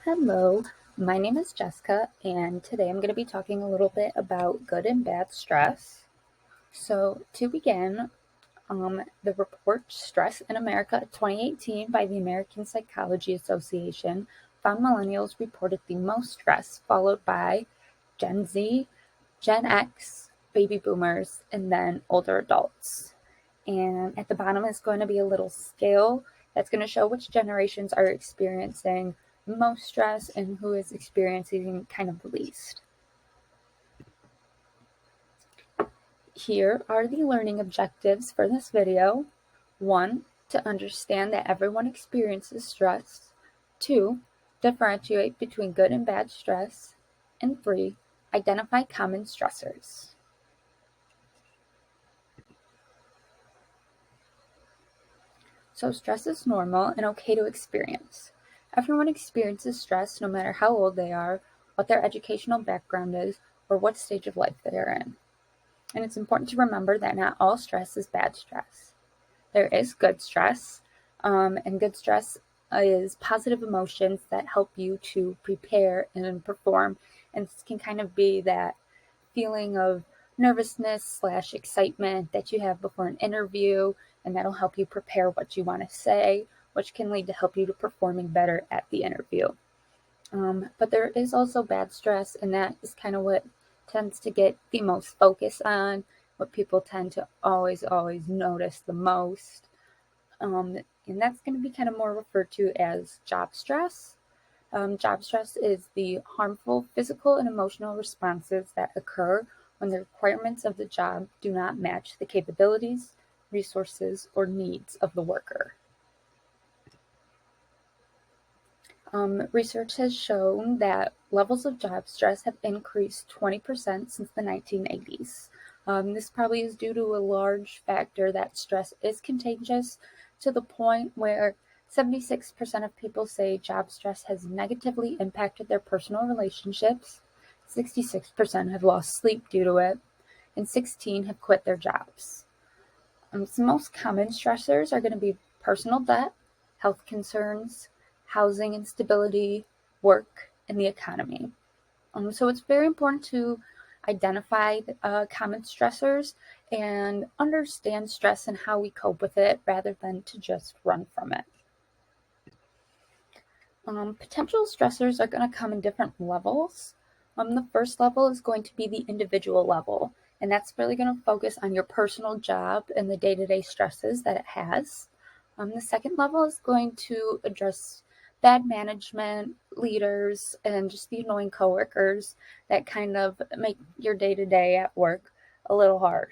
Hello, my name is Jessica, and today I'm going to be talking a little bit about good and bad stress. So, to begin, the report Stress in America 2018 by the American Psychology Association found millennials reported the most stress, followed by Gen Z, Gen X, baby boomers, and then older adults. And at the bottom is going to be a little scale that's going to show which generations are experiencing most stress and who is experiencing kind of the least. Here are the learning objectives for this video. 1. To understand that everyone experiences stress. 2. Differentiate between good and bad stress. And 3. Identify common stressors. So stress is normal and okay to experience. Everyone experiences stress no matter how old they are, what their educational background is, or what stage of life they are in. And it's important to remember that not all stress is bad stress. There is good stress, and good stress is positive emotions that help you to prepare and perform. And this can kind of be that feeling of nervousness / excitement that you have before an interview, and that'll help you prepare what you want to say, which can lead to help you to performing better at the interview. But there is also bad stress, and that is kind of what tends to get the most focus on, what people tend to always notice the most. And that's going to be kind of more referred to as job stress. Job stress is the harmful physical and emotional responses that occur when the requirements of the job do not match the capabilities, resources, or needs of the worker. Research has shown that levels of job stress have increased 20% since the 1980s. This probably is due to a large factor that stress is contagious, to the point where 76% of people say job stress has negatively impacted their personal relationships, 66% have lost sleep due to it, and 16% have quit their jobs. Some most common stressors are going to be personal debt, health concerns, housing instability, work, and the economy. So it's very important to identify common stressors and understand stress and how we cope with it rather than to just run from it. Potential stressors are going to come in different levels. The first level is going to be the individual level, and that's really going to focus on your personal job and the day-to-day stresses that it has. The second level is going to address bad management, leaders, and just the annoying coworkers that kind of make your day-to-day at work a little hard.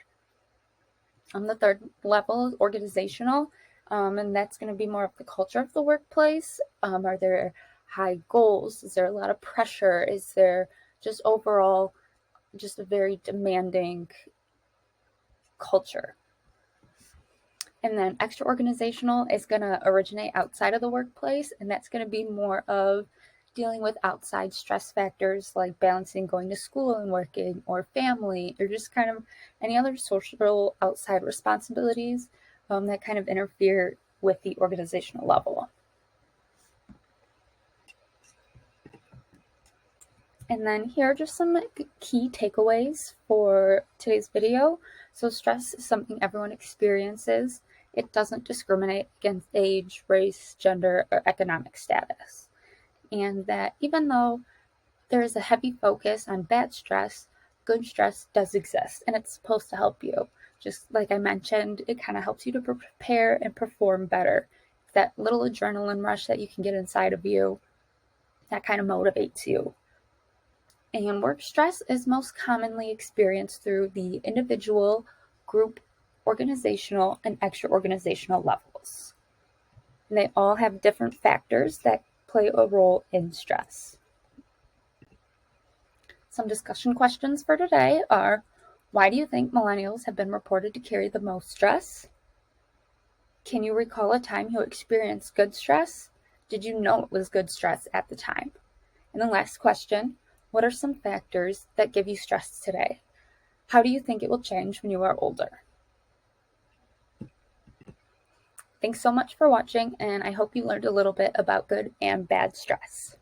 The third level is organizational, and that's going to be more of the culture of the workplace. Are there high goals? Is there a lot of pressure? Is there just overall just a very demanding culture? And then extra organizational is going to originate outside of the workplace, and that's going to be more of dealing with outside stress factors like balancing going to school and working, or family, or just kind of any other social outside responsibilities that kind of interfere with the organizational level. And then here are just some key takeaways for today's video. So stress is something everyone experiences. It doesn't discriminate against age, race, gender, or economic status. And that even though there is a heavy focus on bad stress, good stress does exist, and it's supposed to help you. Just like I mentioned, it kind of helps you to prepare and perform better. That little adrenaline rush that you can get inside of you, that kind of motivates you. And work stress is most commonly experienced through the individual, group, organizational, and extra-organizational levels. And they all have different factors that play a role in stress. Some discussion questions for today are: why do you think millennials have been reported to carry the most stress? Can you recall a time you experienced good stress? Did you know it was good stress at the time? And the last question: what are some factors that give you stress today? How do you think it will change when you are older? Thanks so much for watching, and I hope you learned a little bit about good and bad stress.